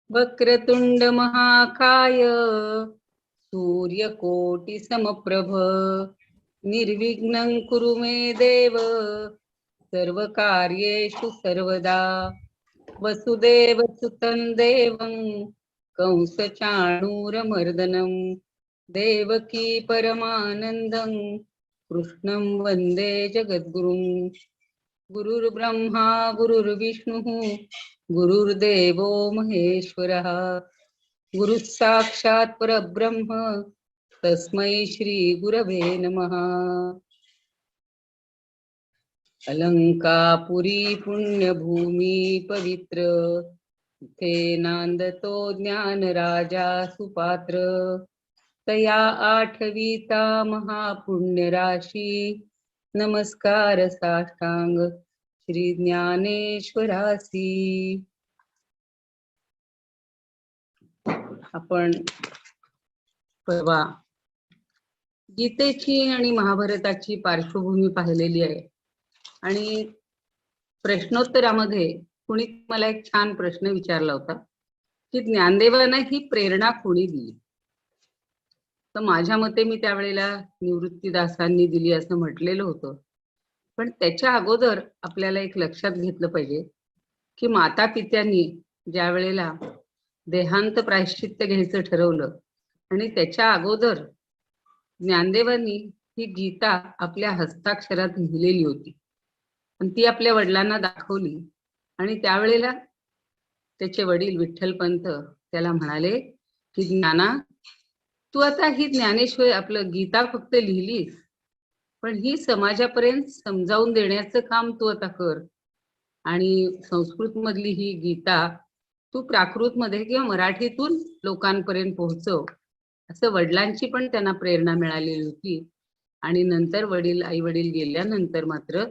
वक्रतुंड महाकाय सूर्यकोटि समप्रभ निर्विघ्नं कुरु मे देव सर्वकार्येषु सर्वदा वसुदेवसुतं देवं कंसचाणूरमर्दनं देवकी परमानन्दं कृष्णं वन्दे जगद्गुरुं गुरुर्ब्रह्मा गुरुर्विष्णुः गुरुर्देवो महेश्वरः गुरुः साक्षात् परब्रह्म तस्मै श्री गुरवे नमः। अलंकापुरी पुण्यभूमी पवित्र इथे नांदतो ज्ञान राजा सुपात्र तया आठवीता महापुण्य राशी नमस्कार साष्टांग श्री ज्ञानेश्वरासी। आपण परवा गीतेची आणि महाभारताची पार्श्वभूमी पाहिलेली आहे आणि प्रश्नोत्तरामध्ये कुणी मला एक छान प्रश्न विचारला होता की ज्ञानदेवांना ही प्रेरणा कोणी दिली. तर माझ्या मते मी त्यावेळेला निवृत्तीदासांनी दिली असं म्हटलेलं होतं. पण त्याच्या अगोदर आपल्याला एक लक्षात घेतलं पाहिजे की माता पित्यांनी ज्या वेळेला देहांत प्रायश्चित्त घ्यायचं ठरवलं आणि त्याच्या अगोदर ज्ञानदेवांनी ही गीता आपल्या हस्ताक्षरात लिहिलेली होती आणि ती आपल्या वडिलांना दाखवली आणि त्यावेळेला त्याचे वडील विठ्ठलपंत त्याला म्हणाले की ज्ञाना, तू आता ही ज्ञानेश्वर आपलं गीता फक्त लिहिलीस, पण ही समाजापर्यंत समजावून देण्याचं काम तू आता कर आणि संस्कृत मधली ही गीता तू प्राकृत मध्ये किंवा मराठीतून लोकांपर्यंत पोहोचव, असं वडिलांची पण त्यांना प्रेरणा मिळालेली होती. आणि नंतर वडील आई वडील गेल्यानंतर मात्र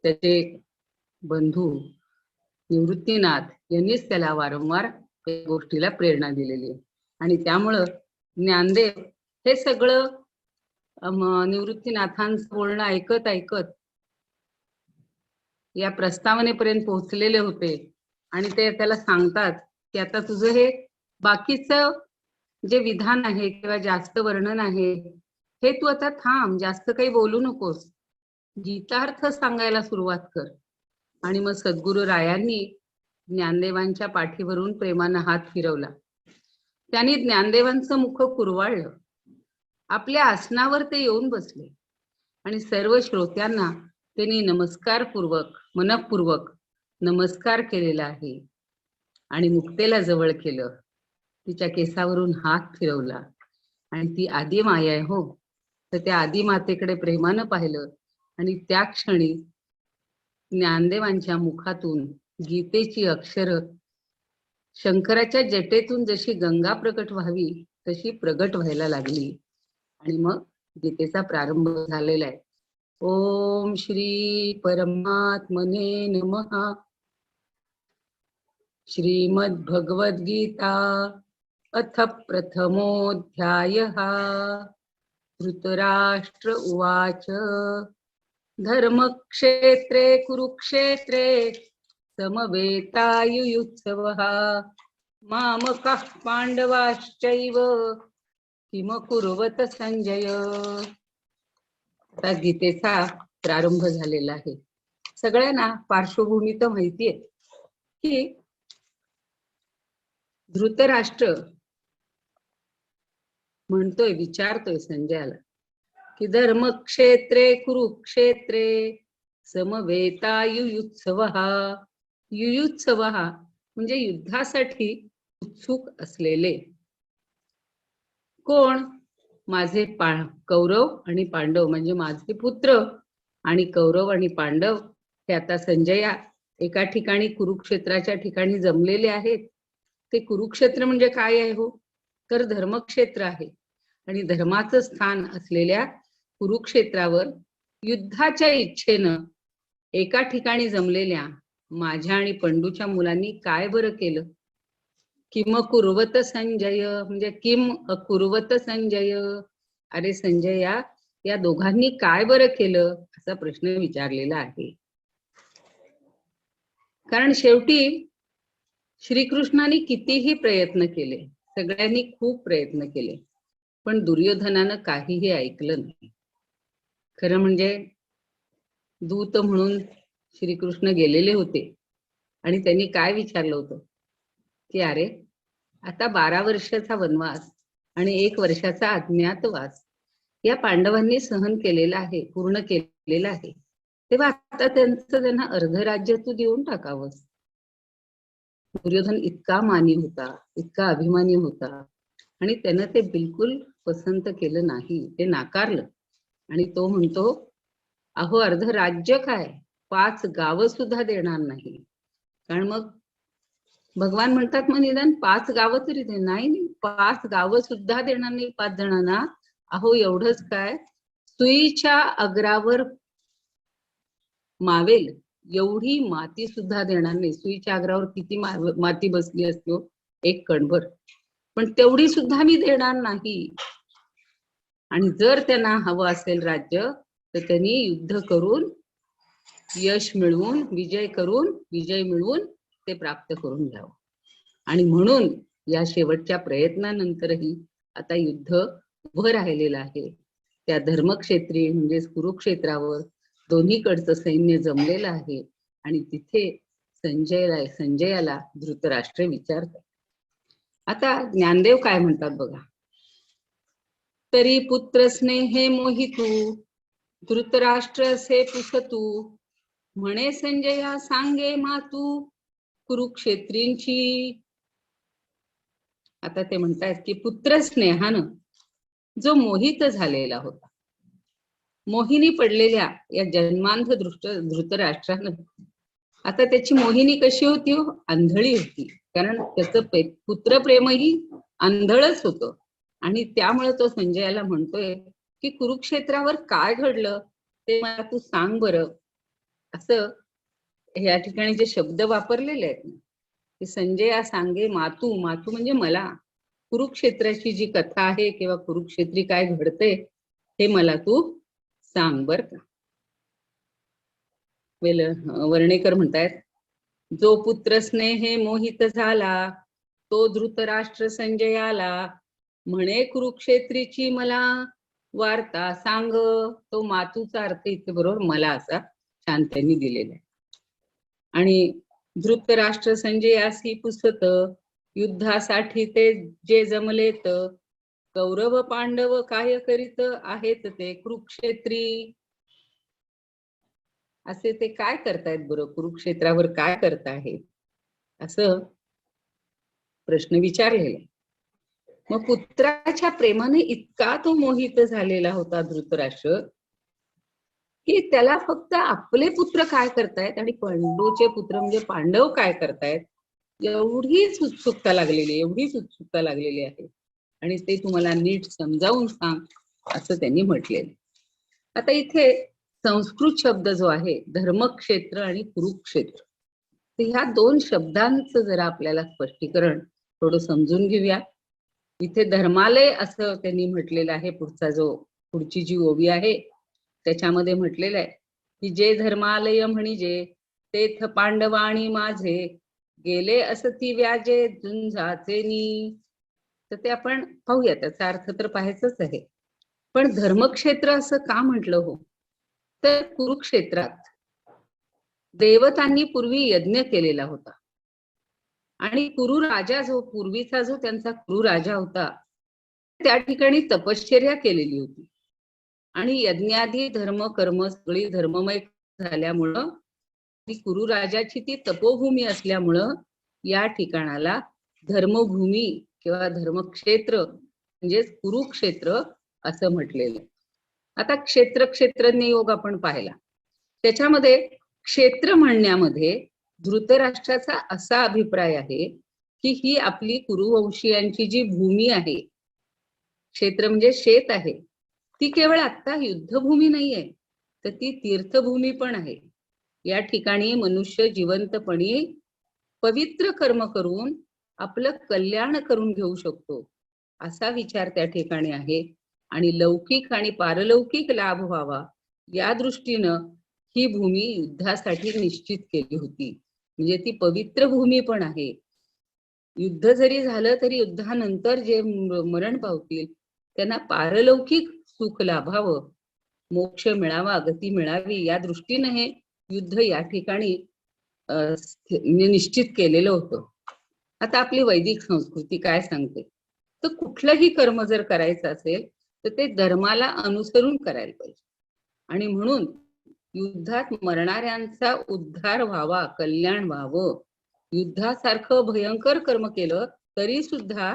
त्याचे बंधू निवृत्तीनाथ यांनीच त्याला वारंवार त्या गोष्टीला प्रेरणा दिलेली आहे. आणि त्यामुळं ज्ञानदेव हे सगळं निवृत्तीनाथांचं बोलणं ऐकत ऐकत या प्रस्तावनेपर्यंत पोहोचलेले होते आणि ते त्याला सांगतात की आता तुझं हे बाकीचं जे विधान आहे किंवा जास्त वर्णन आहे हे तू आता थांब, जास्त काही बोलू नकोस, गीतार्थ सांगायला सुरुवात कर. आणि मग सद्गुरु रायांनी ज्ञानदेवांच्या पाठीवरून प्रेमानं हात फिरवला. त्यांनी ज्ञानदेवांचं मुख कुरवाळलं. आपल्या आसनावर ते येऊन बसले आणि सर्व श्रोत्यांना त्यांनी नमस्कारपूर्वक मनपूर्वक नमस्कार केलेला आहे आणि मुक्तेला जवळ केलं, तिच्या केसावरून हात फिरवला आणि ती आदी माया आहे हो, तर त्या आदी मातेकडे प्रेमानं पाहिलं आणि त्या क्षणी ज्ञानदेवांच्या मुखातून गीतेची अक्षर शंकराच्या जटेतून जशी गंगा प्रकट व्हावी तशी प्रगट व्हायला लागली आणि मग गीतेचा प्रारंभ झालेला आहे. ओम श्री परमात्मने नमः. श्रीमद् भगवद गीता अथ प्रथमोऽध्यायः. धृतराष्ट्र उवाच धर्मक्षेत्रे कुरुक्षेत्रे समवेतायुयुत्सवः मामकः पांडवाश्चैव किम कुर्वत संजय. आता गीतेचा प्रारंभ झालेला आहे. सगळ्यांना पार्श्वभूमी तर माहितीये की धृतराष्ट्र म्हणतोय, विचारतोय संजयाला की धर्मक्षेत्रे कुरुक्षेत्रे समवेतायुयुत्सवः. युयुत्सवः म्हणजे युद्धासाठी उत्सुक असलेले. कोण? माझे कौरव आणि पांडव, म्हणजे माझे पुत्र आणि कौरव आणि पांडव हे आता संजया एका ठिकाणी कुरुक्षेत्राच्या ठिकाणी जमलेले आहेत. ते कुरुक्षेत्र म्हणजे काय आहे हो, तर धर्मक्षेत्र आहे आणि धर्माचं स्थान असलेल्या कुरुक्षेत्रावर युद्धाच्या इच्छेनं एका ठिकाणी जमलेल्या माझ्या आणि पंडूच्या मुलांनी काय बरं केलं? किम कुर्वत संजय म्हणजे किम अकुर्वत संजय, अरे संजया या दोघांनी काय बरं केलं असा प्रश्न विचारलेला आहे. कारण शेवटी श्रीकृष्णाने कितीही प्रयत्न केले, सगळ्यांनी खूप प्रयत्न केले, पण दुर्योधनानं काहीही ऐकलं नाही. खरं म्हणजे दूत म्हणून श्रीकृष्ण गेलेले होते आणि त्यांनी काय विचारलं होतं की अरे, आता 12 वर्षाचा वनवास आणि 1 वर्षाचा अज्ञातवास या पांडवांनी सहन केलेला आहे, पूर्ण केलेला आहे, तेव्हा आता त्यांना अर्ध राज्य तू देऊन टाकावं. दुर्योधन इतका मानी होता, इतका अभिमानी होता आणि त्यानं ते बिलकुल पसंत केलं नाही, ते नाकारलं. आणि तो म्हणतो, अहो अर्ध राज्य काय, 5 गावं सुद्धा देणार नाही. कारण मग भगवान म्हणतात, मग निदान 5 गावं तरी दे. नाही, 5 गावं सुद्धा देणार नाही 5 जणांना. अहो एवढंच काय, सुईच्या अग्रावर मावेल एवढी माती सुद्धा देणार नाही. सुईच्या अग्रावर किती माती बसली असतो, 1 कणभर, पण तेवढी सुद्धा मी देणार नाही. आणि जर त्यांना हवं असेल राज्य, तर त्यांनी युद्ध करून यश मिळवून, विजय मिळवून ते प्राप्त करून घ्यावं. आणि म्हणून या शेवटच्या प्रयत्नानंतरही आता युद्ध उभं राहिलेलं आहे. त्या धर्मक्षेत्री म्हणजे कुरुक्षेत्रावर दोन्हीकडचं सैन्य जमलेलं आहे आणि तिथे संजयाला धृतराष्ट्र विचारतात. आता ज्ञानदेव काय म्हणतात बघा. तरी पुत्र स्नेहे मोहितू, धृतराष्ट्र असे पुसतू, म्हणे संजया सांगे मातू कुरुक्षेत्रींची. आता ते म्हणतात की पुत्र स्नेहानं जो मोहित झालेला होता, मोहिनी पडलेल्या या जन्मांध धृतराष्ट्रानं, आता त्याची मोहिनी कशी होती हो, आंधळी होती. कारण त्याचं पुत्रप्रेमही आंधळच होतं. आणि त्यामुळे तो संजयाला म्हणतोय की कुरुक्षेत्रावर काय घडलं ते मला तू सांग बरं. असं या ठिकाणी जे शब्द वापरलेले आहेत की संजया सांगे मातू, मातू म्हणजे मला कुरुक्षेत्राची जी कथा आहे किंवा कुरुक्षेत्री काय घडते हे मला तू सांग बर का. वर्णेकर म्हणतायत, जो पुत्र स्नेहे मोहित झाला तो धृतराष्ट्र संजयाला, म्हणे कुरुक्षेत्रीची मला वार्ता सांग. तो मातूचा अर्थ इथे बरोबर मला असा छान त्यांनी दिलेला आहे. आणि धृतराष्ट्र संजयासी पुसत, युद्धासाठी ते जे जमलेत, कौरव पांडव काय करीत आहेत ते कुरुक्षेत्री. असे ते काय करतायत बरं, कुरुक्षेत्रावर काय करत आहेत, असं प्रश्न विचारलेला. मग पुत्राच्या प्रेमाने इतका तो मोहित झालेला होता धृतराष्ट्र की त्याला फक्त आपले पुत्र काय करतायत आणि पांडूचे पुत्र म्हणजे पांडव काय करतायत एवढीच उत्सुकता लागलेली आहे. आणि ते तुम्हाला नीट समजावून सांग असं त्यांनी म्हटलेलं. आता इथे संस्कृत शब्द जो आहे धर्मक्षेत्र आणि कुरुक्षेत्र, तर ह्या 2 शब्दांचं जरा आपल्याला स्पष्टीकरण थोडं समजून घेऊया. इथे धर्मालय असं त्यांनी म्हटलेलं आहे. पुढची जी ओवी आहे त्याच्यामध्ये म्हटलेलं आहे की जे धर्मालय म्हणजे तेथ पांडवाणी माझे गेले असती व्याजे झुंजाचे नी. तर ते आपण पाहूया, त्याचा अर्थ तर पाहायचंच आहे. पण धर्मक्षेत्र असं का म्हटलं हो, तर कुरुक्षेत्रात देवतांनी पूर्वी यज्ञ केलेला होता आणि कुरु राजा जो पूर्वीचा जो त्यांचा कुरु राजा होता त्या ठिकाणी तपश्चर्या केलेली होती आणि यज्ञादी धर्म कर्म सगळी धर्ममय झाल्यामुळं ती कुरु राजाची ती तपोभूमी असल्यामुळं या ठिकाणाला धर्मभूमी किंवा धर्मक्षेत्र म्हणजेच कुरुक्षेत्र असं म्हटलेलं. आता क्षेत्रज्ञ योग आपण पाहिला, त्याच्यामध्ये क्षेत्र म्हणण्यामध्ये धृतराष्ट्राचा असा अभिप्राय आहे की ही आपली कुरुवंशीयांची जी भूमी आहे, क्षेत्र म्हणजे शेत आहे, ती केवळ आता युद्धभूमी नाहीये, तर ती तीर्थभूमी पण आहे. या ठिकाणी मनुष्य जिवंतपणे पवित्र कर्म करून आपलं कल्याण करून घेऊ शकतो असा विचार त्या ठिकाणी आहे. आणि लौकिक आणि पारलौकिक लाभ व्हावा या दृष्टीनं ही भूमी युद्धासाठी निश्चित केली होती. म्हणजे ती पवित्र भूमी पण आहे युद्ध जरी झालं तरी युद्धानंतर जे मरण पावतील त्यांना पारलौकिक सुख लाभावं, मोक्ष मिळावा, गती मिळावी, या दृष्टीने हे युद्ध या ठिकाणी निश्चित केलेलं होतं. आता आपली वैदिक संस्कृती काय सांगते, तर कुठलंही कर्म जर करायचं असेल तर ते धर्माला अनुसरून करायला पाहिजे. आणि म्हणून युद्धात मरणाऱ्यांचा उद्धार व्हावा, कल्याण व्हावं, युद्धासारखं भयंकर कर्म केलं तरी सुद्धा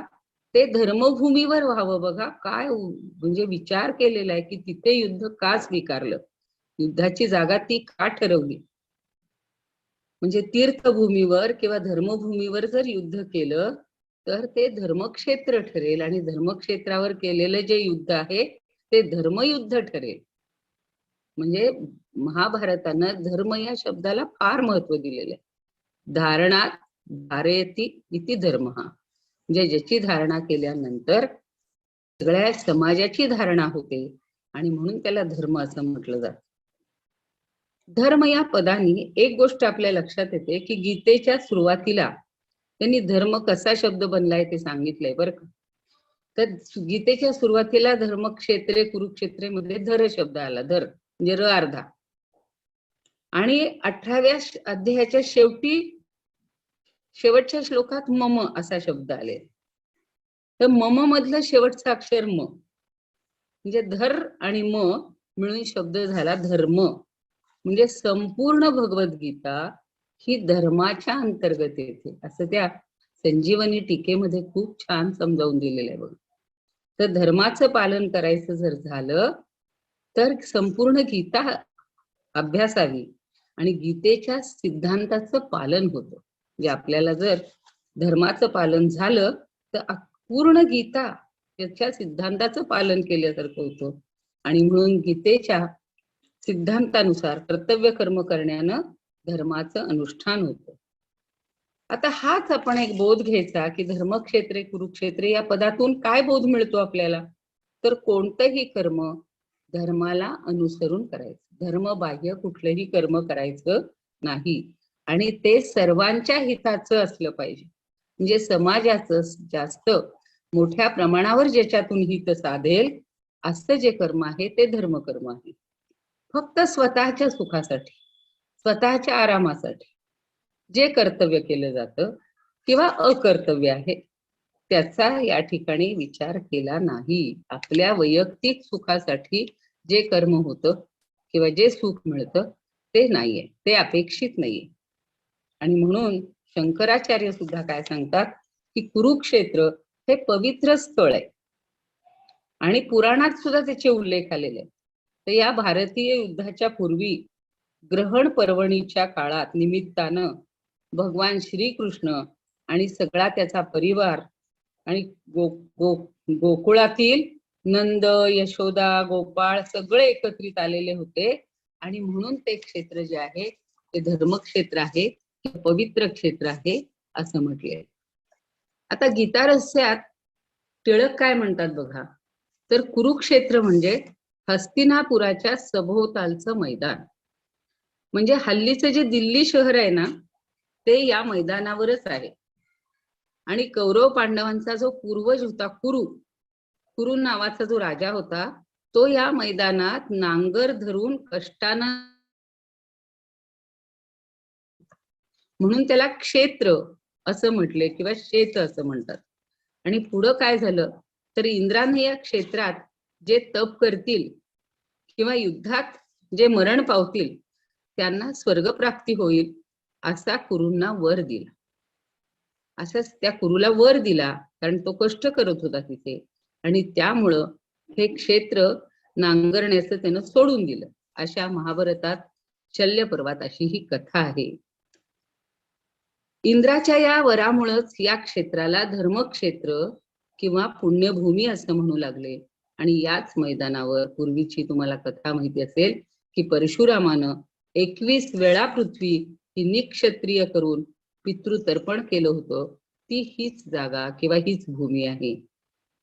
ते धर्मभूमीवर व्हावं. बघा काय म्हणजे विचार केलेला आहे की तिथे युद्ध का स्वीकारलं, युद्धाची जागा ती का ठरवली. म्हणजे तीर्थभूमीवर किंवा धर्मभूमीवर जर युद्ध केलं तर ते धर्मक्षेत्र ठरेल, आणि धर्मक्षेत्रावर केलेलं जे युद्ध आहे ते धर्मयुद्ध ठरेल. म्हणजे महाभारतानं धर्म या शब्दाला फार महत्व दिलेलं आहे. धारणात धारयती इति धर्म, म्हणजे ज्याची धारणा केल्यानंतर सगळ्या समाजाची धारणा होते, आणि म्हणून त्याला धर्म असं म्हटलं जातं. धर्म या पदाने एक गोष्ट आपल्या लक्षात येते की गीतेच्या सुरुवातीला त्यांनी धर्म कसा शब्द बनलाय ते सांगितलंय बरं का. तर गीतेच्या सुरुवातीला धर्मक्षेत्रे कुरुक्षेत्रे मध्ये धर शब्द आला, धर म्हणजे र अर्धा. आणि 18व्या अध्यायाच्या शेवटच्या श्लोकात मम असा शब्द आले. तर मम मधलं शेवटचं अक्षर म, म्हणजे धर आणि म मिळून शब्द झाला धर्म. म्हणजे संपूर्ण भगवद्गीता ही धर्माच्या अंतर्गत येते, असं त्या संजीवनी टीकेमध्ये खूप छान समजावून दिलेलं आहे बघ. तर धर्माचं पालन करायचं जर झालं तर संपूर्ण गीता अभ्यासावी, आणि गीतेच्या सिद्धांताचं पालन होतं. म्हणजे आपल्याला जर धर्माचं पालन झालं तर पूर्ण गीता त्याच्या सिद्धांताचं पालन केल्यासारखं होतं, आणि म्हणून गीतेच्या सिद्धांतानुसार कर्तव्य कर्म करण्यानं धर्माचं अनुष्ठान होतं. आता हाच आपण एक बोध घ्यायचा की धर्मक्षेत्रे कुरुक्षेत्रे या पदातून काय बोध मिळतो आपल्याला, तर कोणतंही कर्म धर्माला अनुसरून करायचं, धर्मबाह्य कुठलंही कर्म करायचं नाही, आणि ते सर्वांच्या हिताचं असलं पाहिजे. म्हणजे समाजाचं जास्त मोठ्या प्रमाणावर ज्याच्यातून हित साधेल असं जे कर्म आहे ते धर्मकर्म आहे. फक्त स्वतःच्या सुखासाठी, स्वतःच्या आरामासाठी जे कर्तव्य केलं जातं किंवा अकर्तव्य आहे त्याचा या ठिकाणी विचार केला नाही. आपल्या वैयक्तिक सुखासाठी जे कर्म होतं किंवा जे सुख मिळतं ते नाहीये, ते अपेक्षित नाहीये. आणि म्हणून शंकराचार्य सुद्धा काय सांगतात की कुरुक्षेत्र हे पवित्र स्थळ आहे, आणि पुराणात सुद्धा त्याचे उल्लेख आलेले आहेत. तर या भारतीय युद्धाच्या पूर्वी ग्रहण पर्वणीच्या काळात निमित्तानं भगवान श्रीकृष्ण आणि सगळा त्याचा परिवार आणि गोकुळातील नंद, यशोदा, गोपाळ सगळे एकत्रित आलेले होते, आणि म्हणून ते क्षेत्र जे आहे ते धर्मक्षेत्र आहे, पवित्र क्षेत्र आहे असं म्हटले. आता गीता रहस्यात टिळक काय म्हणतात बघा, तर कुरुक्षेत्र म्हणजे हस्तिनापुराच्या सभोवतालचं मैदान. म्हणजे हल्लीचं जे दिल्ली शहर आहे ना ते या मैदानावरच आहे. आणि कौरव पांडवांचा जो पूर्वज होता कुरु नावाचा जो राजा होता तो या मैदानात नांगर धरून कष्टानं, म्हणून त्याला क्षेत्र असं म्हटले किंवा शेत असं म्हणतात. आणि पुढं काय झालं तर इंद्राने या क्षेत्रात जे तप करतील किंवा युद्धात जे मरण पावतील त्यांना स्वर्गप्राप्ती होईल असा कुरूंना वर दिला. असंच त्या कुरूला वर दिला कारण तो कष्ट करत होता तिथे, आणि त्यामुळं हे क्षेत्र नांगरण्याचं त्यानं सोडून दिलं. अशा महाभारतात शल्य पर्वात अशी ही कथा आहे. इंद्राच्या या वरामुळेच या क्षेत्राला धर्मक्षेत्र किंवा पुण्यभूमी असं म्हणू लागले. आणि याच मैदानावर पूर्वीची तुम्हाला कथा माहिती असेल की परशुरामानं 21 वेळा पृथ्वी ही निक्षत्रिय करून पितृतर्पण केलं होतं. ती हीच जागा किंवा हीच भूमी आहे.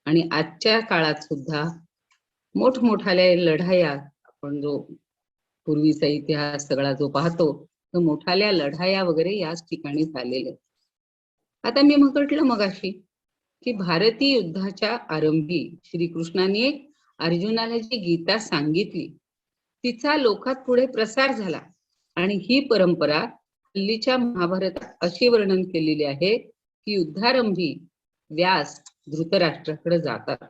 आणि आजच्या काळात सुद्धा मोठमोठाल्या लढाया, आपण जो पूर्वीचा इतिहास सगळा जो पाहतो तर मोठाल्या लढाया वगैरे याच ठिकाणी झालेल्या. आता मी म्हटलं मगाशी की भारतीय युद्धाच्या आरंभी श्रीकृष्णाने अर्जुनाला जी गीता सांगितली तिचा लोकात पुढे प्रसार झाला आणि ही परंपरा हल्लीच्या महाभारतात अशी वर्णन केलेली आहे की युद्धारंभी व्यास धृतराष्ट्राकडे जातात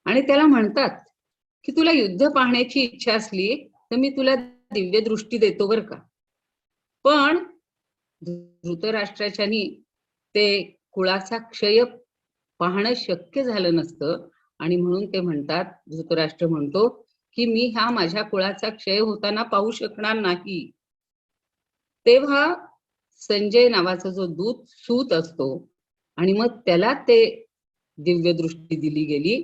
आणि त्याला म्हणतात की तुला युद्ध पाहण्याची इच्छा असली तर मी तुला दिव्य दृष्टी देतो बर का. पण धृतराष्ट्राच्यानी ते कुळाचा क्षय पाहणं शक्य झालं नसतं आणि म्हणून ते म्हणतात, धृतराष्ट्र म्हणतो की मी हा माझ्या कुळाचा क्षय होताना पाहू शकणार नाही. तेव्हा संजय नावाचा जो सूत असतो आणि मग त्याला ते दिव्य दृष्टी दिली गेली,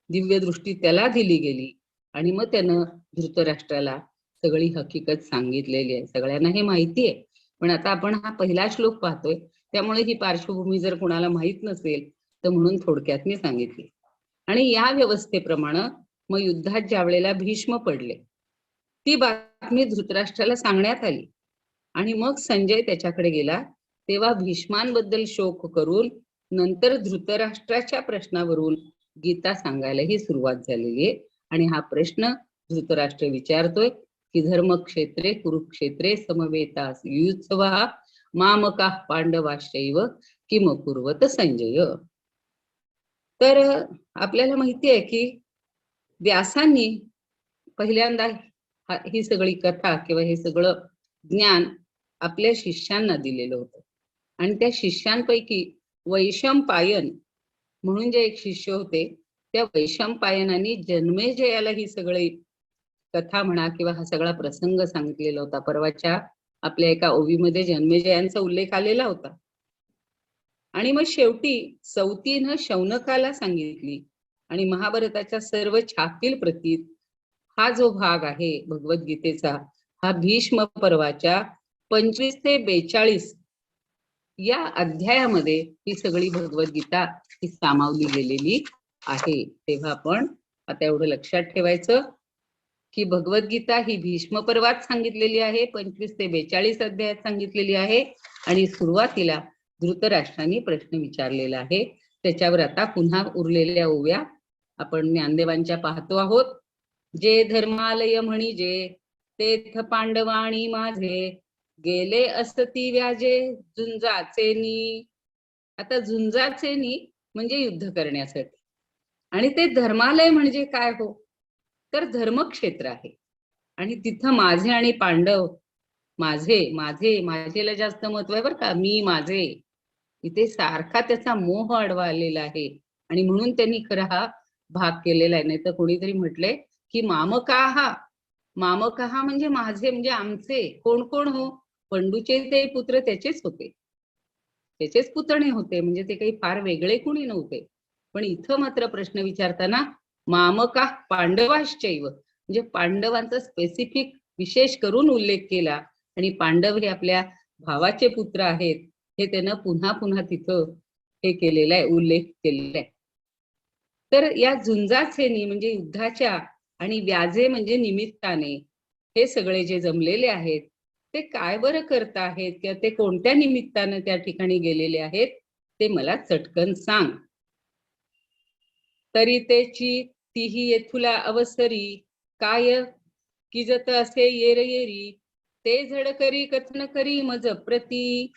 दिव्य दृष्टी त्याला दिली गेली आणि मग त्यानं धृतराष्ट्राला सगळी हकीकत सांगितलेली आहे. सगळ्यांना हे माहिती आहे, पण आता आपण हा पहिला श्लोक पाहतोय त्यामुळे ही पार्श्वभूमी जर कोणाला माहित नसेल तर म्हणून थोडक्यात मी सांगितली. आणि या व्यवस्थेप्रमाणे मग युद्धात ज्या वेळेला भीष्म पडले ती बातमी धृतराष्ट्राला सांगण्यात आली आणि मग संजय त्याच्याकडे गेला तेव्हा भीष्मांबद्दल शोक करून नंतर धृतराष्ट्राच्या प्रश्नावरून गीता सांगायला ही सुरुवात झालेली आहे. आणि हा प्रश्न धृतराष्ट्र विचारतोय की धर्मक्षेत्रे कुरुक्षेत्रे समवेतास युत्सवा मामका पांडवाश्चैव किम कुर्वत संजय. तर आपल्याला माहिती आहे की व्यासांनी पहिल्यांदा ही सगळी कथा किंवा हे सगळं ज्ञान आपल्या शिष्यांना दिलेलं होतं आणि त्या शिष्यांपैकी वैशंपायन म्हणून जे एक शिष्य होते त्या वैशंपायनाने जन्मेजयाला ही सगळी कथा म्हणा किंवा हा सगळा प्रसंग सांगितलेला होता. परवाच्या आपल्या एका ओवीमध्ये जन्मेजयांचा उल्लेख आलेला होता. आणि मग शेवटी सौतीनं शौनकाला सांगितली आणि महाभारताच्या सर्व छापील प्रतीत हा जो भाग आहे भगवद्गीतेचा हा भीष्म पर्वाच्या 25 ते 42 या अध्यायामध्ये ही सगळी भगवद्गीता ही सामावली गेलेली आहे. तेव्हा आपण आता एवढं लक्षात ठेवायचं की भगवद्गीता ही भीष्म पर्वात सांगितलेली आहे, 25 ते 42 अध्यायात सांगितलेली आहे आणि सुरुवातीला धृतराष्ट्राने प्रश्न विचारलेला आहे. त्याच्यावर आता पुन्हा उरलेल्या ओव्या आपण ज्ञानदेवांच्या पाहतो आहोत. जे धर्मालय म्हणजे तेथ पांडवाणी माझे गेले असती व्याजे झुंजाचेनी. आता झुंजाचेनी म्हणजे युद्ध करण्यासाठी आणि ते धर्मालय म्हणजे काय हो तर धर्मक्षेत्र आहे आणि तिथं माझे आणि पांडव माझेला जास्त महत्व आहे बरं का. मी माझे इथे सारखा त्याचा मोह अडवालेला आहे आणि म्हणून त्यांनी खरा हा भाग केलेला आहे. नाही तर कोणीतरी म्हटलंय की मामकाहा म्हणजे माझे म्हणजे आमचे. कोण कोण हो पंडूचे ते पुत्र त्याचेच होते, त्याचेच पुतणे होते, म्हणजे ते काही फार वेगळे कोणी नव्हते. पण इथं मात्र प्रश्न विचारताना मामका पांडवाश्चैव म्हणजे पांडवांचा स्पेसिफिक विशेष करून उल्लेख केला आणि पांडव हे आपल्या भावाचे पुत्र आहेत हे त्यानं पुन्हा पुन्हा तिथं हे केलेलं आहे, उल्लेख केलेला आहे. तर या झुंजाचेनी म्हणजे युद्धाच्या आणि व्याजे म्हणजे निमित्ताने हे सगळे जे जमलेले आहेत ते काय बरं करत आहेत किंवा ते कोणत्या निमित्ताने त्या ठिकाणी गेलेले आहेत ते मला चटकन सांग. तरी त्याची तीही येथुला अवसरी काय किजत असे येर येरी ते झड करी कथन करी मज प्रती.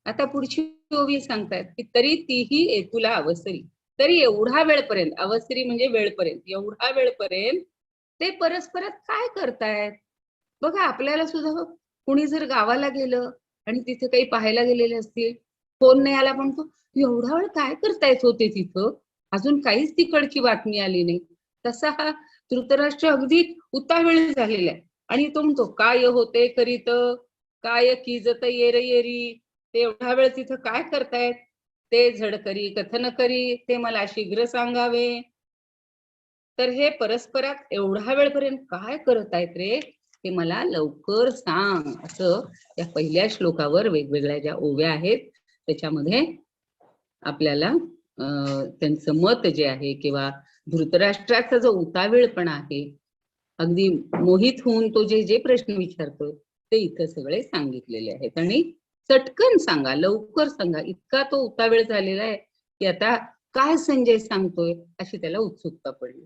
आता पुढची ओवी सांगतात की तरी तीही येथुला अवसरी, तरी एवढा वेळपर्यंत, अवसरी म्हणजे वेळपर्यंत, एवढा वेळपर्यंत ते परस्परात काय करतायत. बघा आपल्याला सुद्धा कुणी जर गावाला गेलं आणि तिथे काही पाहायला गेलेले असतील, फोन नाही आला पण तो एवढा वेळ काय करतायत होते तिथं, अजून काहीच तिकडची बातमी आली नाही. तसा हा धृतराष्ट्र अगदी उतावीळ झालेला आहे आणि तो म्हणतो काय होते करीत काय किजत येर येरी, ते एवढा वेळ तिथं काय करतायत ते झड करी कथन करी ते मला शीघ्र सांगावे. तर हे परस्परात एवढा वेळपर्यंत काय करत आहेत रे ते मला लवकर सांग, असं या पहिल्या श्लोकावर वेगवेगळ्या ज्या ओव्या आहेत त्याच्यामध्ये आपल्याला त्यांचं मत जे आहे किंवा धृतराष्ट्राचा जो उतावीळपणा आहे, अगदी मोहित होऊन तो जे जे प्रश्न विचारतो ते इथं सगळे सांगितलेले आहेत. आणि चटकन सांगा, लवकर सांगा. इतका तो उतावेळ झालेला आहे की आता काय संजय सांगतोय अशी त्याला उत्सुकता पडली.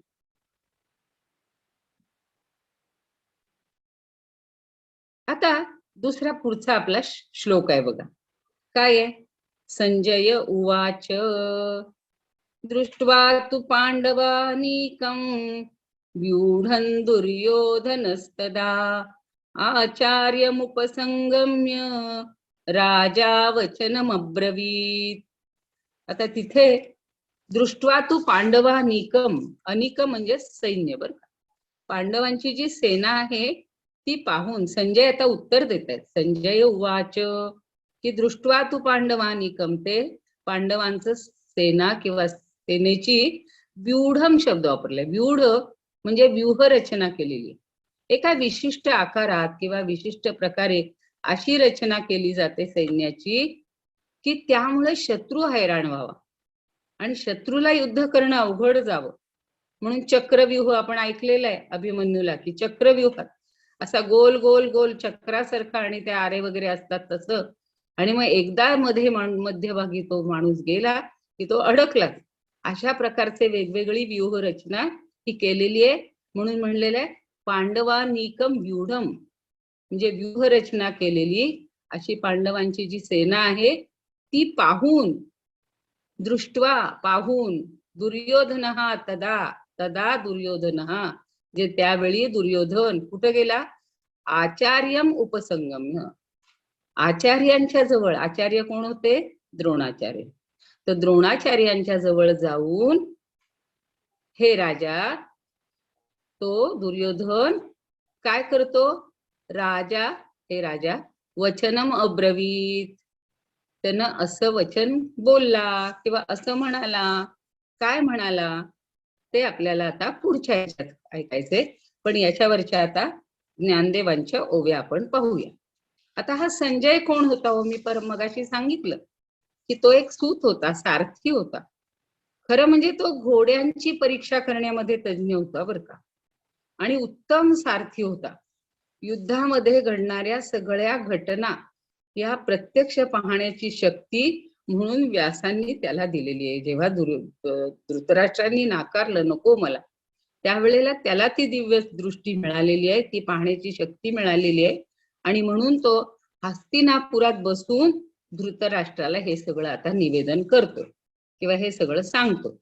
आता दुसरा पुढचा आपला श्लोक आहे बघा. काय आहे? संजय उवाच दृष्ट्वा तु पांडवानीकं व्यूढं दुर्योधनस्तदा आचार्यमुपसंगम्य राजा वचनमब्रवीत. आता तिथे दृष्ट्वा तु पांडवानीकम, अनिकम म्हणजे सैन्य बरं का. पांडवांची जी सेना आहे ती पाहून संजय आता उत्तर देत आहेत. संजय उवाच की दृष्ट्वा तु पांडवानीकम, ते पांडवांचं सेना किंवा सेनेची व्यूढम शब्द वापरलाय. व्यूढ म्हणजे व्यूह रचना केलेली, एका विशिष्ट आकारात किंवा विशिष्ट प्रकारे अशी रचना केली जाते सैन्याची की त्यामुळे शत्रू हैराण व्हावा आणि शत्रूला युद्ध करणं अवघड जावं. म्हणून चक्रव्यूह आपण ऐकलेलं आहे अभिमन्यूला, की चक्रव्यूहात असा गोल गोल गोल चक्रासारखा आणि त्या आरे वगैरे असतात तसं. आणि मग एकदा मध्ये मध्यभागी तो माणूस गेला की तो अडकला. अशा प्रकारचे वेगवेगळी व्यूह रचना ही केलेली आहे. म्हणून म्हणलेलं आहे पांडवानीकम व्यूढम, म्हणजे व्यूह रचना केलेली अशी पांडवांची जी सेना आहे ती पाहून, दृष्ट्वा पाहून, दुर्योधन तदा, तदा दुर्योधन, जे त्यावेळी दुर्योधन कुठे गेला? आचार्यम उपसंगम्य, आचार्यांच्या जवळ. आचार्य कोण होते? द्रोणाचार्य. तर द्रोणाचार्यांच्या जवळ जाऊन हे राजा, तो दुर्योधन काय करतो? राजा, हे राजा, वचनम अब्रवीत, त्यानं असं वचन बोलला किंवा असं म्हणाला. काय म्हणाला ते आपल्याला आता पुढच्या ह्याच्यात ऐकायचंय. पण याच्यावरच्या आता ज्ञानदेवांच्या ओव्या आपण पाहूया. आता हा संजय कोण होता हो? मी मगाशी सांगितलं की तो एक सूत होता, सारथी होता. खरं म्हणजे तो घोड्यांची परीक्षा करण्यामध्ये तज्ञ होता बरं का, आणि उत्तम सारथी होता. युद्धामध्ये घडणाऱ्या सगळ्या घटना या प्रत्यक्ष पाहण्याची शक्ती म्हणून व्यासांनी त्याला दिलेली आहे. जेव्हा धृतराष्ट्रांनी नाकारलं, नको मला, त्यावेळेला त्याला ती दिव्य दृष्टी मिळालेली आहे, ती पाहण्याची शक्ती मिळालेली आहे. आणि म्हणून तो हस्तिनापुरात बसून धृतराष्ट्राला हे सगळं आता निवेदन करतो किंवा हे सगळं सांगतो.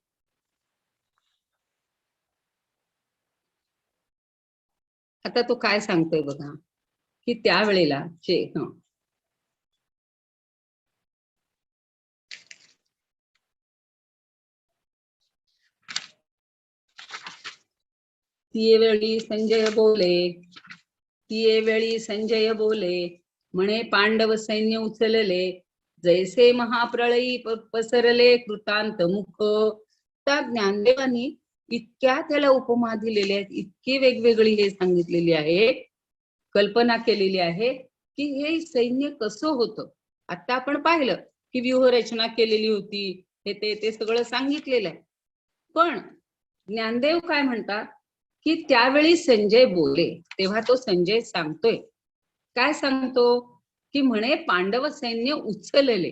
आता तो काय सांगतोय बघा, की त्यावेळेला वेळी संजय बोले, वेळी संजय बोले, म्हणे पांडव सैन्य उचलले, जैसे महाप्रळयी पसरले कृतांत मुख. त्या ज्ञानदेवानी इतक्या त्याला उपमा दिलेल्या आहेत, इतकी वेगवेगळी हे सांगितलेली आहे, कल्पना केलेली आहे की हे सैन्य कसं होतं. आता आपण पाहिलं की व्यूहरचना केलेली होती, हे ते सगळं सांगितलेलं आहे. पण ज्ञानदेव काय म्हणतात की त्यावेळी संजय बोले, तेव्हा तो संजय सांगतोय. काय सांगतो? की म्हणे पांडव सैन्य उचलले.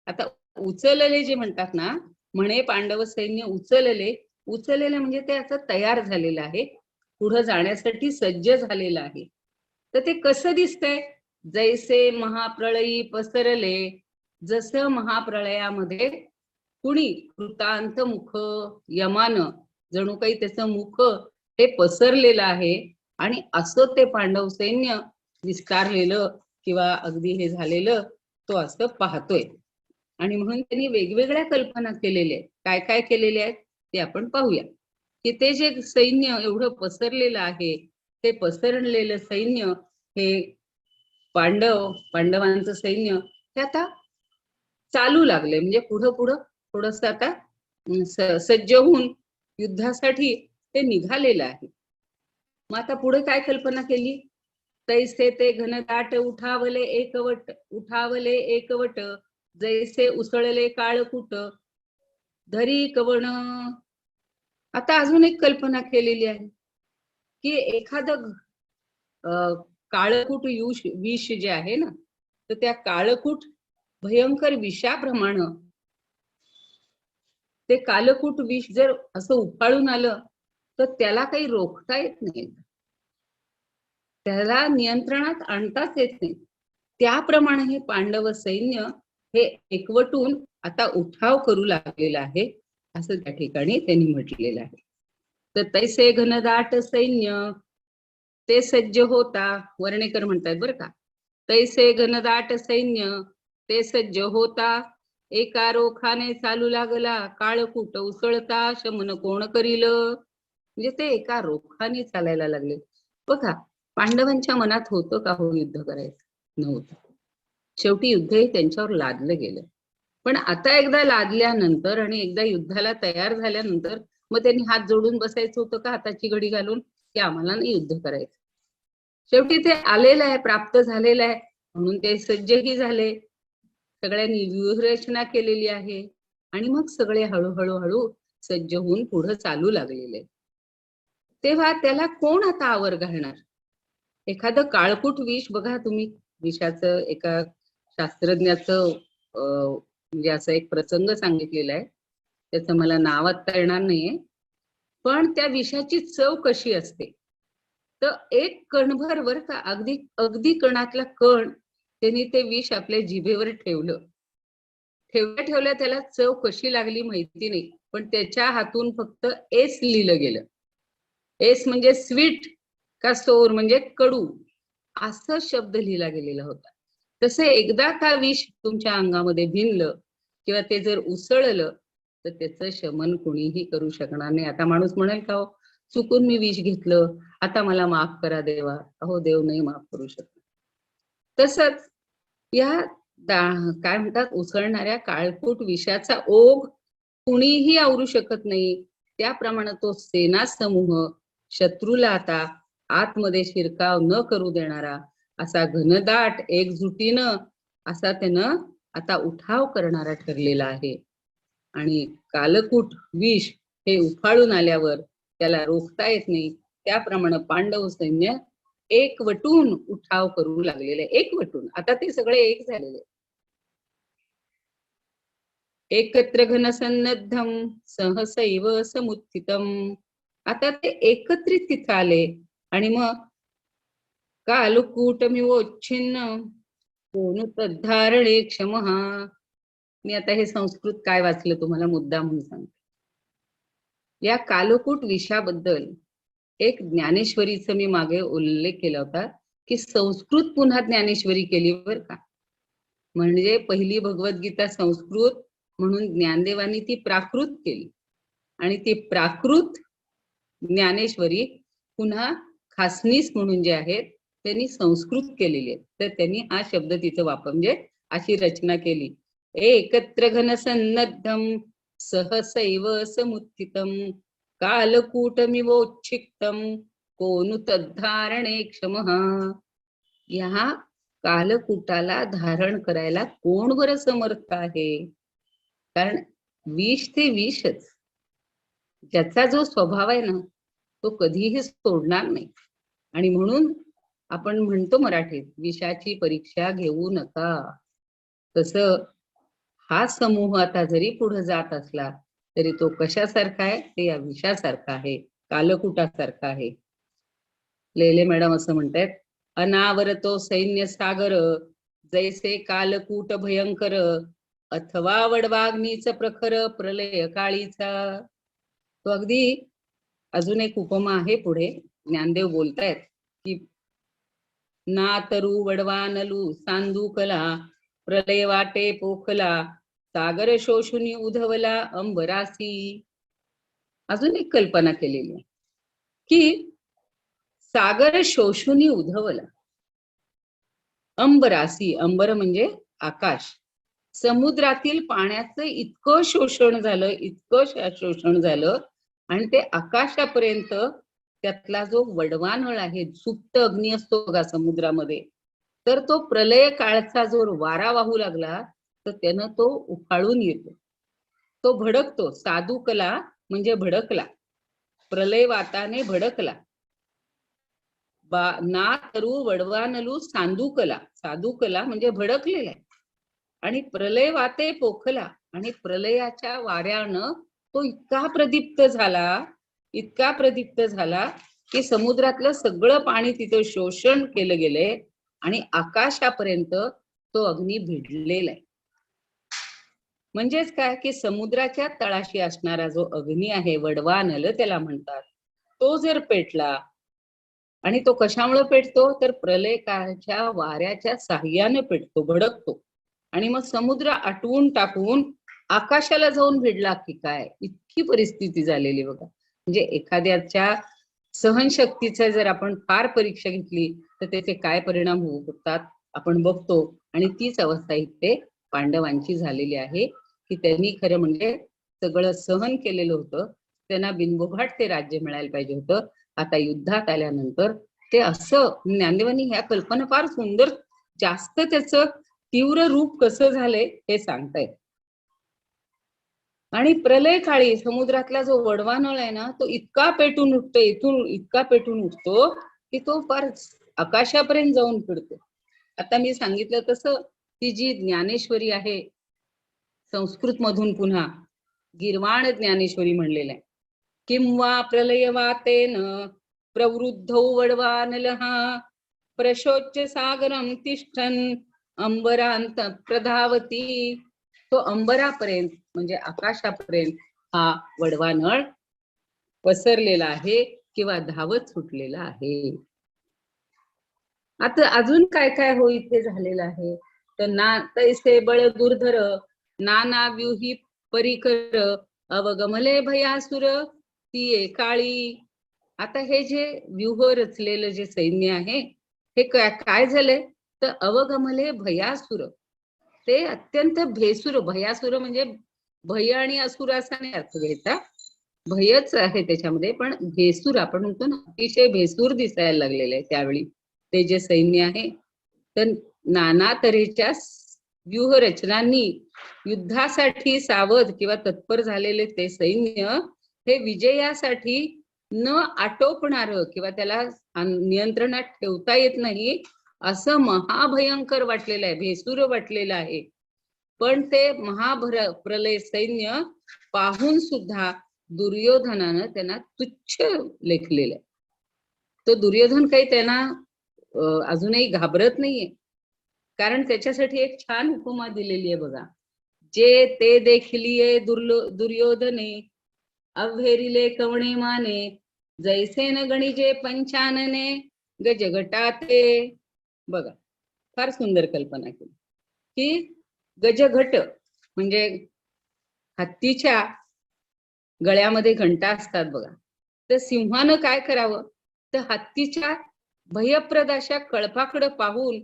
आता उचलले जे म्हणतात ना, म्हणे पांडव सैन्य उचलले, उचलले म्हणजे ते असं तयार झालेलं आहे, पुढे जाण्यासाठी सज्ज झालेलं आहे. तर ते कसं दिसतंय? जैसे महाप्रळयी पसरले, जसं महाप्रळयामध्ये कुणी कृतांत मुख, यमानं जणू काही त्याचं मुख ते पसरलेलं आहे आणि असं ते पांडव सैन्य विस्तारलेलं किंवा अगदी हे झालेलं तो असं पाहतोय. आणि म्हणून त्यांनी वेगवेगळ्या कल्पना केलेल्या आहेत. काय काय केलेले आहेत ते आपण पाहूया. की ते जे सैन्य एवढं पसरलेलं आहे, ते पसरलेलं सैन्य हे पांडवांचं सैन्य ते आता चालू लागले, म्हणजे पुढं पुढं थोडस आता सज्ज होऊन युद्धासाठी ते निघालेलं आहे. मग आता पुढे काय कल्पना केली? तैसे ते घनदाट उठावले एकवट, उठावले एकवट, जैसे उसळले काळकूट धरी कवण. आता अजून एक कल्पना केलेली आहे की एखादं काळकूट विष जे आहे ना, तर त्या काळकूट भयंकर विषाप्रमाणे ते कालकूट विष जर असं उफाळून आलं तर त्याला काही रोखता येत नाही, त्याला नियंत्रणात आणताच येत नाही. त्याप्रमाणे हे पांडव सैन्य हे एकवटून आता उठाव करू लागलेलं आहे, असं त्या ठिकाणी त्यांनी म्हटलेलं आहे. तर तैसे घनदाट सैन्य ते सज्ज होता, वर्णेकर म्हणतात बरं का, तैसे घनदाट सैन्य ते सज्ज होता, एका रोखाने चालू लागला, काळकूट उसळता, शमन कोण करील. म्हणजे ते एका रोखाने चालायला लागले. बघा, पांडवांच्या मनात होतं का हो युद्ध करायचं? नव्हतं. शेवटी युद्धही त्यांच्यावर लादलं गेलं. पण आता एकदा लादल्यानंतर आणि एकदा युद्धाला तयार झाल्यानंतर मग त्यांनी हात जोडून बसायचं होतं का, हाताची घडी घालून, की आम्हाला नाही युद्ध करायचं? शेवटी ते आलेलं आहे, प्राप्त झालेलं आहे, म्हणून ते सज्जही झाले, सगळ्यांनी व्यूहरचना केलेली आहे आणि मग सगळे हळूहळू सज्ज होऊन पुढे चालू लागलेले. तेव्हा त्याला कोण आता आवर घालणार? एखादं काळकूट विष, बघा तुम्ही, विषाचं एका शास्त्रज्ञाचं म्हणजे असं एक प्रसंग सांगितलेला आहे, त्याचं मला नाव आता येणार नाहीये, पण त्या विषाची चव कशी असते. तर एक कणभर बर का, अगदी अगदी कणातला कण त्यांनी ते विष आपल्या जिभेवर ठेवलं. ठेवल्या त्याला चव कशी लागली माहिती नाही, पण त्याच्या हातून फक्त एस लिहिलं गेलं. एस म्हणजे स्वीट का सोर म्हणजे कडू, असं शब्द लिहिला गेलेला होता. तसं एकदा का विष तुमच्या अंगामध्ये भिनलं किंवा ते जर उसळलं तर त्याचं शमन कोणीही करू शकणार नाही. आता माणूस म्हणेल का हो, चुकून मी विष घेतलं, आता मला माफ करा देवा. अहो, देव नाही माफ करू शकत. तसंच या काय म्हणतात, उसळणाऱ्या काळकूट विषाचा ओघ कुणीही आवरू शकत नाही. त्याप्रमाणे तो सेना समूह शत्रूला आता आतमध्ये शिरकाव न करू देणारा असा घनदाट एकजुटीनं असा त्यानं आता उठाव करणारा ठरलेला आहे. आणि कालकूट विष हे उफाळून आल्यावर त्याला रोखता येत नाही. त्याप्रमाणे पांडव सैन्य एकवटून उठाव करू लागलेले, एकवटून. आता ते सगळे एक झालेले. एकत्र घनसन्नद्धम सहसैव समुत्थितम. आता ते एकत्रित तिथं आले आणि मग कालकूटमिवोच्छिन्न कोनु तद्धारणे क्षमः. मी आता हे संस्कृत काय वाचलं तुम्हाला मुद्दा म्हणून सांगते. या कालकूट विषयाबद्दल एक ज्ञानेश्वरीचा मी मागे उल्लेख केला होता, की संस्कृत पुन्हा ज्ञानेश्वरी केली बर का. म्हणजे पहिली भगवद्गीता संस्कृत म्हणून ज्ञानदेवानी ती प्राकृत केली आणि ती प्राकृत ज्ञानेश्वरी पुन्हा खासनीस म्हणून जे आहेत त्यांनी संस्कृत केलेली आहे. तर त्यांनी हा शब्द तिथं वापर म्हणजे अशी रचना केली, एकत्र घनसन्नद्धम सहसैव समुत्थितम कालकूटमिवोच्छिक्तम कोनु तद्धारणे क्षमः. या कालकूटाला धारण करायला कोण बरं समर्थ आहे? कारण विष ते विषच, ज्याचा जो स्वभाव आहे ना तो कधीही सोडणार नाही. आणि म्हणून आपण म्हणतो मराठीत, विषाची परीक्षा घेऊ नका. तसं हा समूह आता जरी पुढे जात असला तरी तो कशासारखा आहे? ते या विषासारखा आहे, कालकूटासारखा आहे. लेले मॅडम असं म्हणतात, अनावरतो सैन्य सागर जैसे कालकूट भयंकर अथवा वडवाग्नीच प्रखर प्रलय काळीचा. तो अगदी अजून एक उपमा आहे पुढे, ज्ञानदेव बोलतायत की ना तरु वडवानलू सांदूकला प्रलय वाटे पोखला सागर शोषुनी उधवला अंबरासी. अजून एक कल्पना केलेली आहे की सागर शोषुनी उधवला अंबरासी, अंबर म्हणजे आकाश, समुद्रातील पाण्याचं इतकं शोषण झालं, इतकं शोषण झालं आणि ते आकाशापर्यंत त्यातला जो वडवानळ आहे, सुप्त अग्नी असतो बघा समुद्रामध्ये, तर तो प्रलय काळचा जो वारा वाहू लागला तर त्यानं तो उफाळून येतो, तो भडकतो. साधुकला म्हणजे भडकला, प्रलय वाताने भडकला. ना तरु वडवानलू सांदूकला, साधुकला म्हणजे भडकलेला आहे. आणि प्रलय वाते पोखला, आणि प्रलयाच्या वाऱ्यानं तो इतका प्रदीप्त झाला की समुद्रातलं सगळं पाणी तिथं शोषण केलं गेलंय आणि आकाशापर्यंत तो अग्नी भिडलेला आहे. म्हणजेच काय की समुद्राच्या तळाशी असणारा जो अग्नी आहे, वडवानल त्याला म्हणतात, तो जर पेटला, आणि तो कशामुळे पेटतो तर प्रलय काळाच्या वाऱ्याच्या साह्याने पेटतो, भडकतो, आणि मग समुद्र आटवून टाकून आकाशाला जाऊन भिडला की काय, इतकी परिस्थिती झालेली बघा. म्हणजे एखाद्याच्या सहनशक्तीचा जर आपण फार परीक्षा घेतली तर त्याचे काय परिणाम होऊ शकतात आपण बघतो. आणि तीच अवस्था इथे पांडवांची झालेली आहे की त्यांनी खरं म्हणजे सगळं सहन केलेलं होतं, त्यांना बिनबोभाट ते राज्य मिळायला पाहिजे होतं. आता युद्धात आल्यानंतर ते असं, ज्ञानदेवांनी ह्या कल्पना फार सुंदर, जास्त त्याचं तीव्र रूप कसं झालंय हे सांगतायत. आणि प्रलय काळी समुद्रातला जो वडवानळ आहे ना, तो इतका पेटून उठतो, इथून इतका पेटून उठतो की तो फार आकाशापर्यंत जाऊन फिरतो. आता मी सांगितलं तसं ती जी ज्ञानेश्वरी आहे, संस्कृत मधून पुन्हा गीर्वाण ज्ञानेश्वरी म्हणलेलं आहे. किंवा प्रलयवातेन प्रवृद्धौ वडवानलः प्रशोच्य सागरम तिष्ठन अंबरांत प्रधावती. तो अंबरापर्यंत म्हणजे आकाशापर्यंत हा वडवानळ पसरलेला आहे किंवा धावत सुटलेला आहे. आता अजून काय काय हो इथे झालेलं आहे तर ना, तैसे बळ दुर्धर नाना व्यूही परिकर अवगमले भयासुर ती काळी. आता हे जे व्यूह रचलेलं जे सैन्य आहे हे काय झालंय तर अवगमले भयासुर, ते अत्यंत भेसूर, भयासुर म्हणजे भय आणि असुर असा नाही अर्थ घ्यायचा, भयच आहे त्याच्यामध्ये, पण भेसूर आपण म्हणतो ना, अतिशय भेसूर दिसायला लागलेले आहे त्यावेळी ते जे सैन्य आहे. तर नाना तऱ्हेच्या व्यूह रचनांनी युद्धासाठी सावध किंवा तत्पर झालेले ते सैन्य हे विजयासाठी न आटोपणार किंवा त्याला नियंत्रणात ठेवता येत नाही असं महाभयंकर वाटलेलं आहे, भेसूर वाटलेलं आहे. पण ते प्रलय सैन्य पाहून सुद्धा दुर्योधनानं त्यांना तुच्छ लेखलेलं आहे. तो दुर्योधन काही त्यांना अजूनही घाबरत नाहीये, कारण त्याच्यासाठी एक छान उपमा दिलेली आहे बघा. जे ते देखिलिये दुर्योधने अव्हेरिले कवणे माने, जैसे न गणिजे पंचानने गजगटाते. बघा, फार सुंदर कल्पना केली की गजघट म्हणजे हत्तीच्या गळ्यामध्ये घंटा असतात बघा. तर सिंहानं काय करावं तर हत्तीच्या भयप्रद अशा कळपाकडे पाहून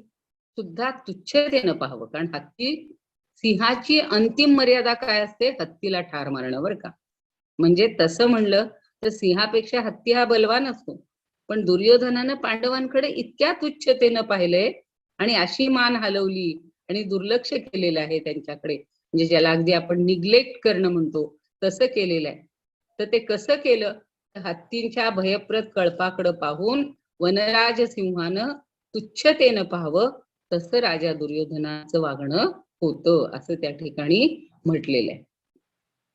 सुद्धा तुच्छतेनं पाहावं, कारण हत्ती, सिंहाची अंतिम मर्यादा काय असते, हत्तीला ठार मारणं बरं का. म्हणजे तसं म्हणलं तर सिंहापेक्षा हत्ती हा बलवान असतो, पण दुर्योधनानं पांडवांकडे इतक्या तुच्छतेनं पाहिलंय आणि अशी मान हलवली आणि दुर्लक्ष केलेलं आहे त्यांच्याकडे, म्हणजे ज्याला अगदी आपण निग्लेक्ट करणं म्हणतो तसं केलेलं आहे. तर ते कसं केलं, हत्तींच्या भयप्रद कळपाकडं पाहून वनराज सिंहानं तुच्छतेनं पाहावं, तसं राजा दुर्योधनाचं वागणं होतं असं त्या ठिकाणी म्हटलेलं आहे.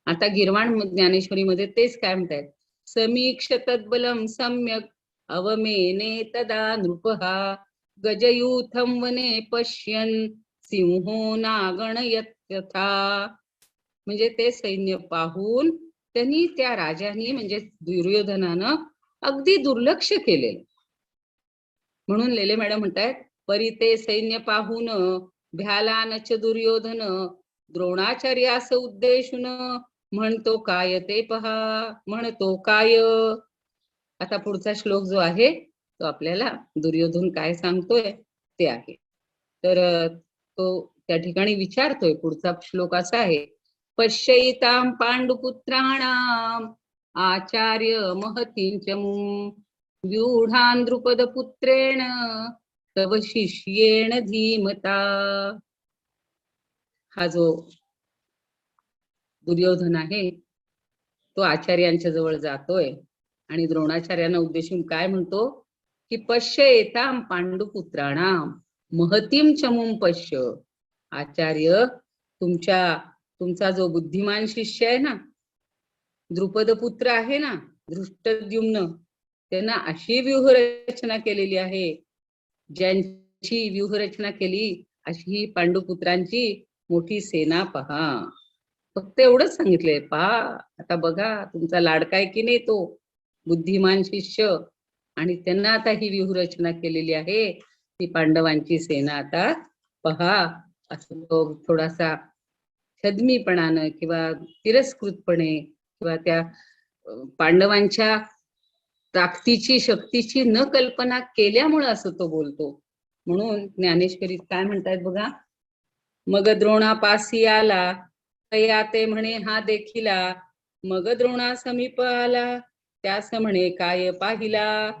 आता गीर्वाण ज्ञानेश्वरीमध्ये तेच काय म्हणतायत, समीक्ष तद्बलम सम्यक अवमेने तदा नृपहा गजयूथम वने पश्यन सिंहो नागणयत्यथा. म्हणजे ते सैन्य पाहून त्यांनी, त्या राजांनी म्हणजे दुर्योधनानं अगदी दुर्लक्ष केलेलं. म्हणून लेले मॅडम म्हणतायत, परी ते सैन्य पाहून भ्याला नच दुर्योधन द्रोणाचार्यास उद्देशून म्हणतो काय ते पहा, म्हणतो काय. आता पुढचा श्लोक जो आहे तो आपल्याला दुर्योधन काय सांगतोय ते आहे. तर तो त्या ठिकाणी विचारतोय, पुढचा श्लोक असा आहे, पश्यैतां पांडुपुत्राणाम आचार्य महतींचमुं व्यूढान द्रुपद पुत्रेण तव शिष्येण धीमता. हा जो दुर्योधन आहे तो आचार्यांच्या जवळ जातोय आणि द्रोणाचार्यांना उद्देशून काय म्हणतो की पश्येतां पांडुपुत्राणाम महतीं चमुं पश्य. आचार्य तुमचा जो बुद्धिमान शिष्य आहे ना, द्रुपद पुत्र आहे ना, धृष्टद्युम्न, त्यांना अशी व्यूहरचना केलेली आहे, ज्यांची व्यूहरचना केली अशी ही पांडुपुत्रांची मोठी सेना पहा. फक्त एवढंच सांगितलंय, पहा आता बघा तुमचा लाडका आहे की नाही तो बुद्धिमान शिष्य, आणि त्यांना आता ही व्यूहरचना केलेली आहे, ती पांडवांची सेना आता पहा. असं तो थोडासा छद्मीपणानं किंवा तिरस्कृतपणे किंवा त्या पांडवांच्या ताकदीची शक्तीची न कल्पना केल्यामुळे असं तो बोलतो. म्हणून ज्ञानेश्वरीत काय म्हणतायत बघा, मग द्रोणापासी आला तया ते म्हणे हा देखिला, मग द्रोणा समीप आला त्यास म्हणे काय पाहिला,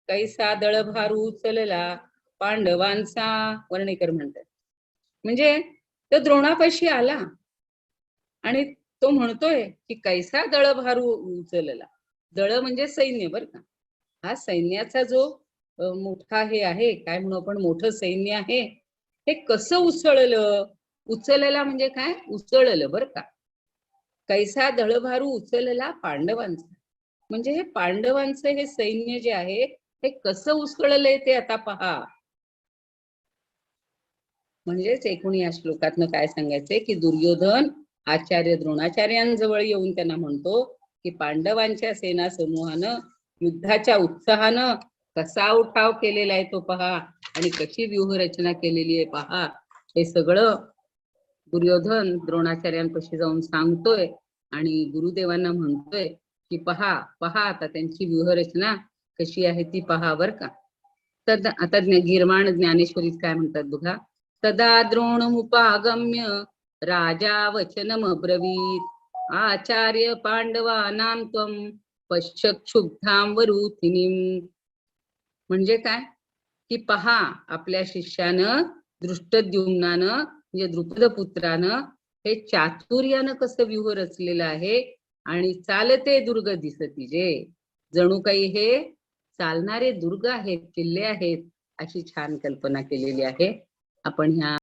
कैसा दळभारू उचलला पांडवांचा. वर्णेकर म्हणतात म्हणजे तो द्रोणापाशी आला आणि तो म्हणतोय की कैसा दळभारू उचलला. दळ म्हणजे सैन्य बर का, हा सैन्याचा जो मोठा हे आहे, काय म्हणू आपण, मोठं सैन्य आहे, हे कसं उसळलं. उचलला म्हणजे काय, उसळलं बर का. कैसा दळभारू उचलला पांडवांचा, म्हणजे हे पांडवांचं हे सैन्य जे आहे हे कसं उसळलंय ते आता पहा. म्हणजेच एकूण या श्लोकातनं काय सांगायचंय की दुर्योधन आचार्य द्रोणाचार्यांजवळ येऊन त्यांना म्हणतो की पांडवांच्या सेना समूहानं युद्धाच्या उत्साहानं कसा उठाव केलेला आहे तो पहा, आणि कशी व्यूहरचना केलेली आहे पहा. हे सगळं दुर्योधन द्रोणाचार्यांपाशी जाऊन सांगतोय आणि गुरुदेवांना म्हणतोय की पहा पहा आता त्यांची व्यूहरचना कशी आहे ती पहा बर का. तर आता गिरमाण ज्ञानेश्वरीत काय म्हणतात बघा, तदा द्रोणमुपागम्य राजा वचनमब्रवीत, आचार्य पांडवानां त्वं पश्यक्षुब्धां वरूथिनीं. म्हणजे काय की पहा आपल्या शिष्यानं दृष्टद्युम्नानं म्हणजे द्रुपद पुत्रानं हे चातुर्यानं कसं व्यूह रचलेलं आहे, आणि चालते दुर्ग दिसती जे, जणू काही हे चालणारे दुर्ग आहेत, किल्ले आहेत, अशी छान कल्पना केलेली आहे. आपण ह्या